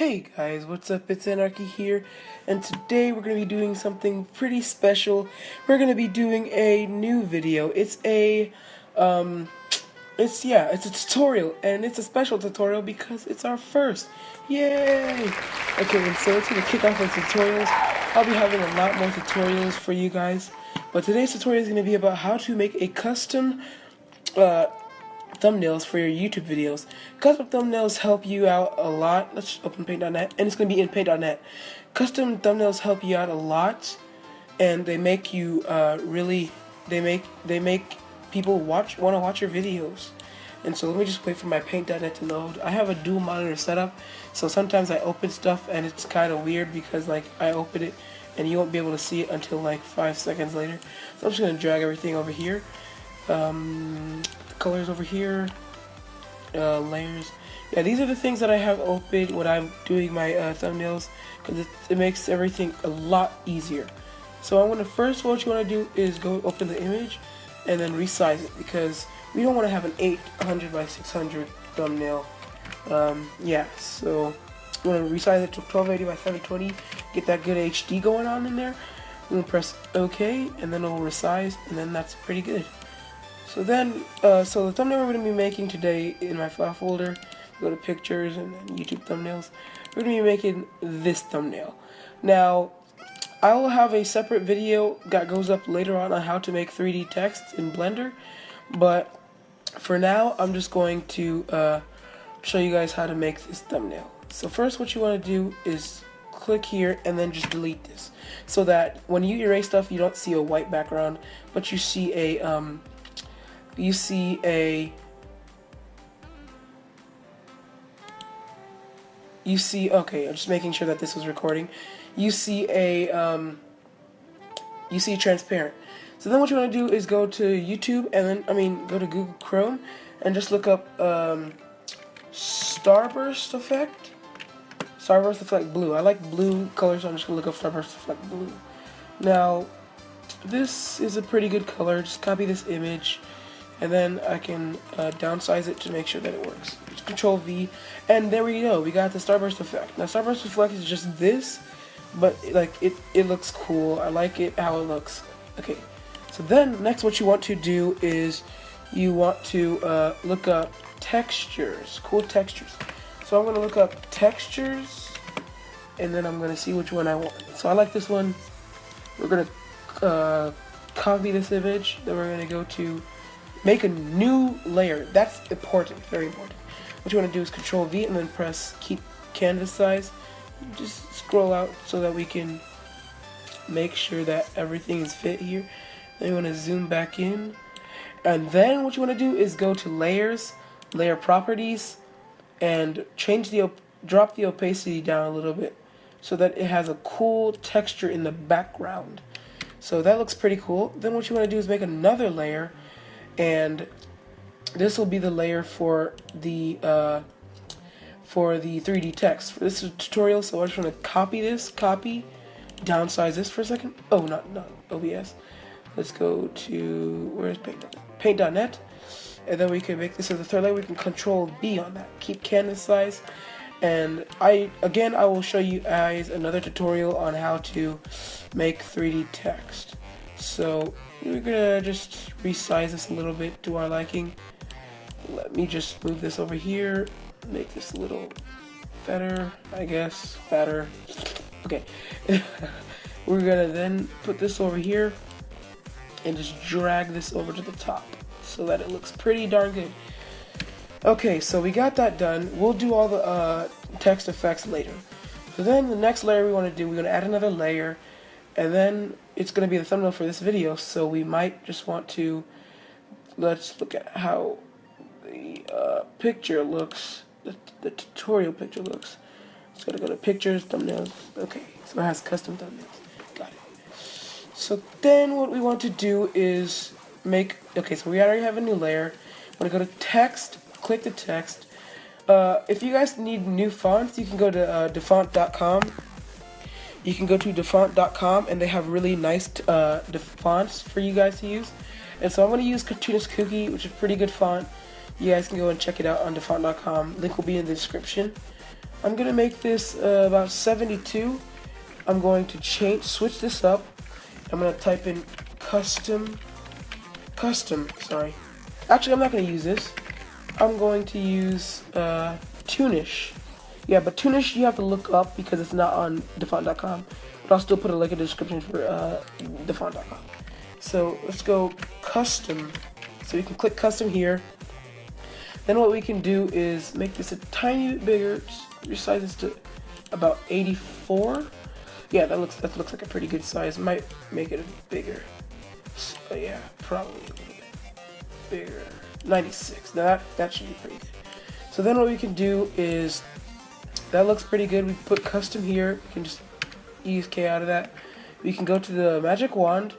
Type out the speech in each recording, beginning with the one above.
Hey guys, what's up? It's Anarchy here, and today we're going to be doing something pretty special. We're going to be doing a new video. It's a tutorial, and it's a special tutorial because it's our first. Yay! Okay, and so it's going to kick off with tutorials. I'll be having a lot more tutorials for you guys, but today's tutorial is going to be about how to make a custom thumbnails for your YouTube videos. Custom thumbnails help you out a lot. Let's open paint.net, and it's going to be in paint.net. Custom thumbnails help you out a lot, and they make you they make people want to watch your videos. And so let me just wait for my paint.net to load. I have a dual monitor setup, so sometimes I open stuff and it's kind of weird because like I open it and you won't be able to see it until like 5 seconds later. So I'm just going to drag everything over here. Colors over here, layers. Yeah, these are the things that I have open when I'm doing my thumbnails, because it makes everything a lot easier. So I'm gonna first, what you want to do is go open the image and then resize it, because we don't want to have an 800 by 600 thumbnail. Yeah, so you want to resize it to 1280 by 720, get that good HD going on in there. I'm gonna press OK, and then it'll resize, and then that's pretty good. So then, so the thumbnail we're going to be making today in my file folder, go to pictures and then YouTube thumbnails, we're going to be making this thumbnail. Now, I will have a separate video that goes up later on how to make 3D text in Blender, but for now, I'm just going to show you guys how to make this thumbnail. So first, what you want to do is click here and then just delete this, so that when you erase stuff, you don't see a white background, but you see a okay, I'm just making sure that this was recording. You see transparent. So then what you want to do is go to YouTube and then, go to Google Chrome and just look up Starburst Effect. Starburst Effect Blue. I like blue color, so I'm just going to look up Starburst Effect Blue. Now, this is a pretty good color. Just copy this image, and then I can downsize it to make sure that it works. Just Control V, and there we go. We got the Starburst Effect. Now, Starburst Effect is just this, but like it looks cool. I like it how it looks. Okay, so then next, what you want to do is you want to look up textures, cool textures. So I'm gonna look up textures, and then I'm gonna see which one I want. So I like this one. We're gonna copy this image. Then we're gonna go to make a new layer. That's important, very important. What you want to do is Control V and then press keep canvas size. Just scroll out so that we can make sure that everything is fit here. Then you want to zoom back in. And then what you want to do is go to layers, layer properties, and drop the opacity down a little bit so that it has a cool texture in the background. So that looks pretty cool. Then what you want to do is make another layer, and this will be the layer for the 3D text. For this tutorial, so I just want to copy this, downsize this for a second. Oh, not OBS. Let's go to, where's paint.net, and then we can make this as the third layer. We can Control B on that. Keep canvas size, and I will show you guys another tutorial on how to make 3D text. So we're gonna just resize this a little bit to our liking. Let me just move this over here, make this a little better, I guess, fatter. Okay. We're gonna then put this over here and just drag this over to the top so that it looks pretty darn good. Okay, so we got that done. We'll do all the text effects later. So then the next layer we want to do, we're gonna add another layer, and then it's going to be the thumbnail for this video, so we might just want to, let's look at how the picture looks, the tutorial picture looks. It's going to go to pictures, thumbnails. Okay, so it has custom thumbnails. Got it. So then what we want to do is make, okay, so we already have a new layer. I'm going to go to text, click the text. If you guys need new fonts, you can go to defont.com. You can go to defont.com, and they have really nice fonts for you guys to use. And so I'm going to use Cartoonist Cookie, which is a pretty good font. You guys can go and check it out on defont.com. Link will be in the description. I'm gonna make this about 72. I'm going to switch this up. I'm gonna type in custom, sorry. Actually, I'm not gonna use this. I'm going to use Tunish. Yeah, but Tunish you have to look up because it's not on defont.com. But I'll still put a link in the description for defont.com. So let's go custom. So you can click custom here. Then what we can do is make this a tiny bit bigger. Just resize this to about 84. Yeah, that looks like a pretty good size. Might make it a bit bigger. So yeah, probably a little bit bigger. 96. Now that should be pretty good. So then what we can do is, that looks pretty good. We put custom here. We can just ESK out of that. We can go to the magic wand,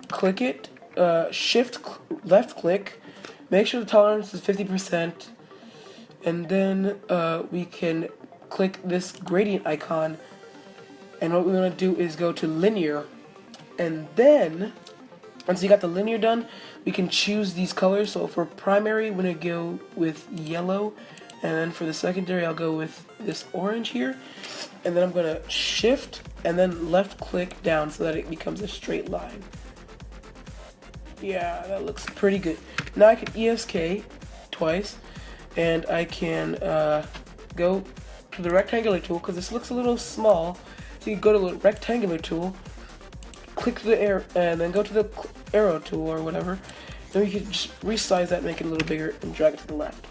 click it, left click, make sure the tolerance is 50%, and then we can click this gradient icon. And what we want to do is go to linear, and then once you got the linear done, we can choose these colors. So for primary, we're going to go with yellow, and then for the secondary, I'll go with this orange here. And then I'm going to shift and then left click down so that it becomes a straight line. Yeah, that looks pretty good. Now I can ESK twice, and I can go to the rectangular tool because this looks a little small. So you go to the rectangular tool, click the arrow, and then go to the arrow tool or whatever. Then we can just resize that, make it a little bigger, and drag it to the left.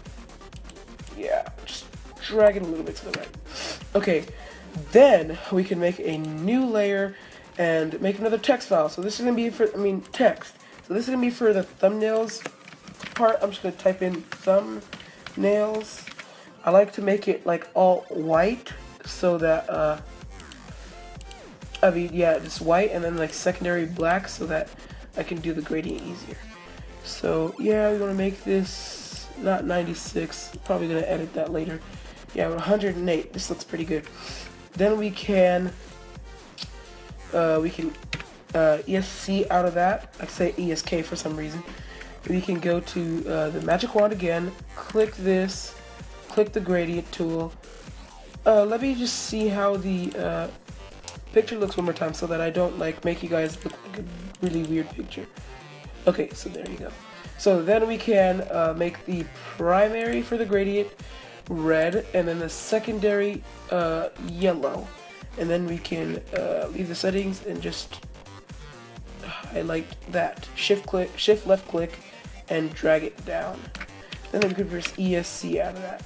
Yeah, just drag it a little bit to the right. Okay, then we can make a new layer and make another text file. So this is gonna be for, text. So this is gonna be for the thumbnails part. I'm just gonna type in thumbnails. I like to make it like all white so that just white, and then like secondary black so that I can do the gradient easier. So yeah, we're gonna make this not 96. Probably gonna edit that later. Yeah, 108. This looks pretty good. Then we can ESC out of that. I say ESK for some reason. We can go to the magic wand again. Click this. Click the gradient tool. Let me just see how the picture looks one more time so that I don't like make you guys look like a really weird picture. Okay, so there you go. So then we can make the primary for the gradient red, and then the secondary yellow, and then we can leave the settings and just highlight that. Shift left click and drag it down. Then we can press ESC out of that.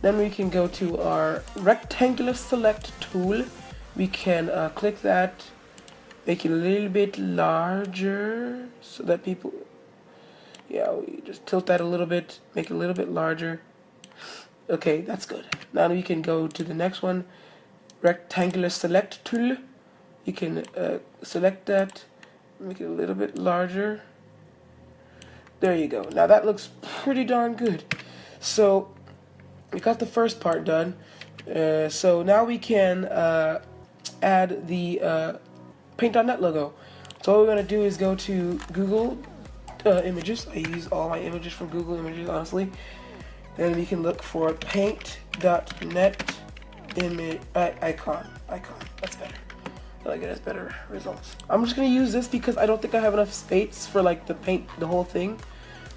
Then we can go to our rectangular select tool. We can click that, make it a little bit larger so that people, yeah, we just tilt that a little bit, make it a little bit larger. Okay, that's good. Now we can go to the next one, rectangular select tool. You can select that, make it a little bit larger. There you go. Now that looks pretty darn good. So we got the first part done. So now we can add the Paint.net logo. So what we're going to do is go to Google Images. I use all my images from Google Images, honestly. Then we can look for Paint.net image icon. That's better. I feel like it has better results. I'm just going to use this because I don't think I have enough space for like the paint, the whole thing.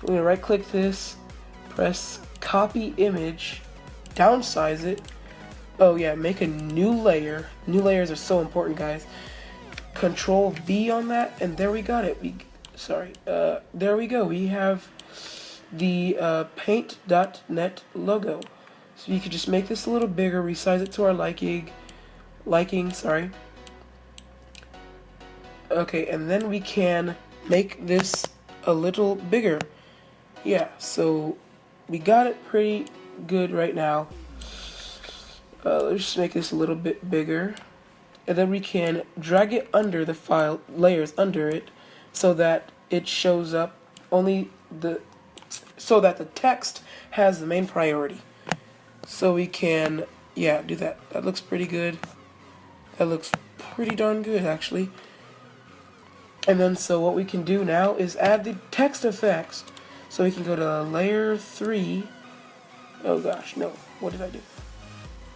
I'm going to right click this, press copy image, downsize it. Oh yeah, make a new layer. New layers are so important, guys. Control V on that, and there we got it. There we go. We have the Paint.net logo. So you could just make this a little bigger, resize it to our liking. Okay, and then we can make this a little bigger. Yeah, so we got it pretty good right now. Let's just make this a little bit bigger, and then we can drag it under the file, layers under it, so that it shows up so that the text has the main priority. So we can, yeah, do that. That looks pretty good. That looks pretty darn good, actually. And then so what we can do now is add the text effects. So we can go to layer 3. Oh gosh, no. What did I do?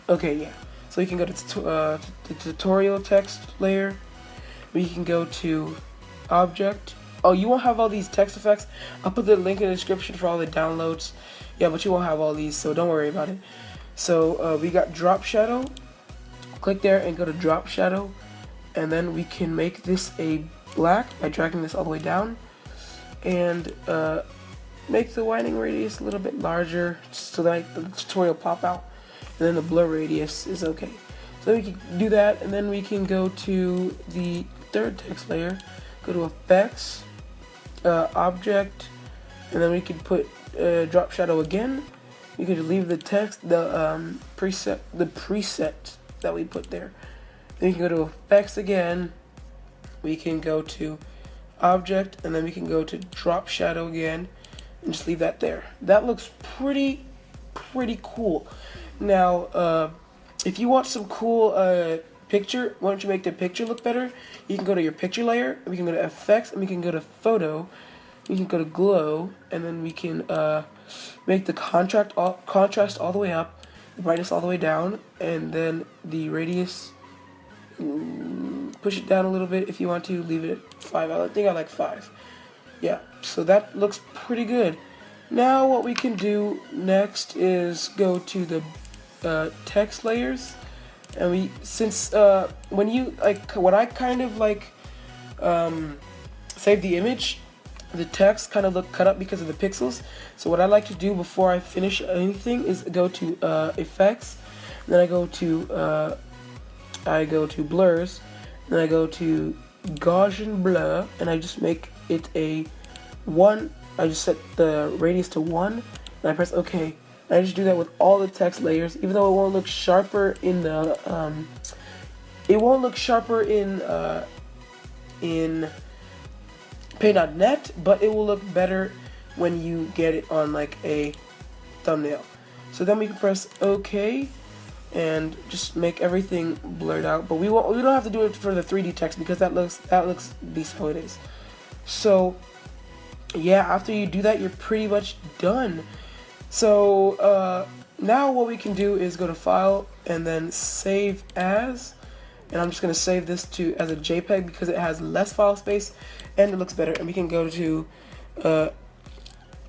Okay, yeah. So you can go to the tutorial text layer. We can go to object. Oh, you won't have all these text effects. I'll put the link in the description for all the downloads. Yeah, but you won't have all these, so don't worry about it. So we got drop shadow. Click there and go to drop shadow, and then we can make this a black by dragging this all the way down, and make the whitening radius a little bit larger so that the tutorial pop out, and then the blur radius is okay. So we can do that, and then we can go to the third text layer, go to effects, object, and then we can put drop shadow again. You can leave the text, the preset that we put there. Then you can go to effects again. We can go to object, and then we can go to drop shadow again, and just leave that there. That looks pretty cool. Now, if you want some cool picture, why don't you make the picture look better? You can go to your picture layer, and we can go to effects, and we can go to photo. We can go to glow, and then we can make the contrast all the way up, the brightness all the way down, and then the radius, push it down a little bit if you want to, leave it at 5. I think I like 5. Yeah, so that looks pretty good. Now what we can do next is go to the text layers, and when I kind of save the image, the text kind of look cut up because of the pixels. So what I like to do before I finish anything is go to effects, then I go to blurs, then I go to Gaussian blur, and I just make it a 1. I just set the radius to 1, and I press OK. And I just do that with all the text layers, even though it won't look sharper in the in Paint.net, but it will look better when you get it on like a thumbnail. So then we can press OK and just make everything blurred out. But we don't have to do it for the 3D text because that looks at least how it is. So yeah, after you do that, you're pretty much done. So now what we can do is go to File and then Save As. And I'm just going to save this as a JPEG because it has less file space and it looks better. And we can go to,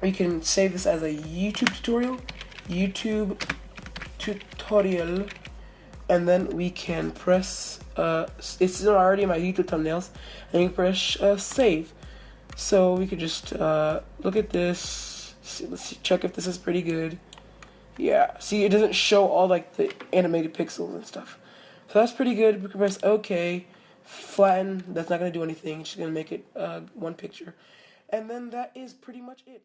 we can save this as a YouTube tutorial, and then we can press, it's already in my YouTube thumbnails, and you can press save. So we could just look at this, let's check if this is pretty good. Yeah, see, it doesn't show all like the animated pixels and stuff. So that's pretty good. We can press OK, flatten. That's not going to do anything. It's just going to make it one picture. And then that is pretty much it.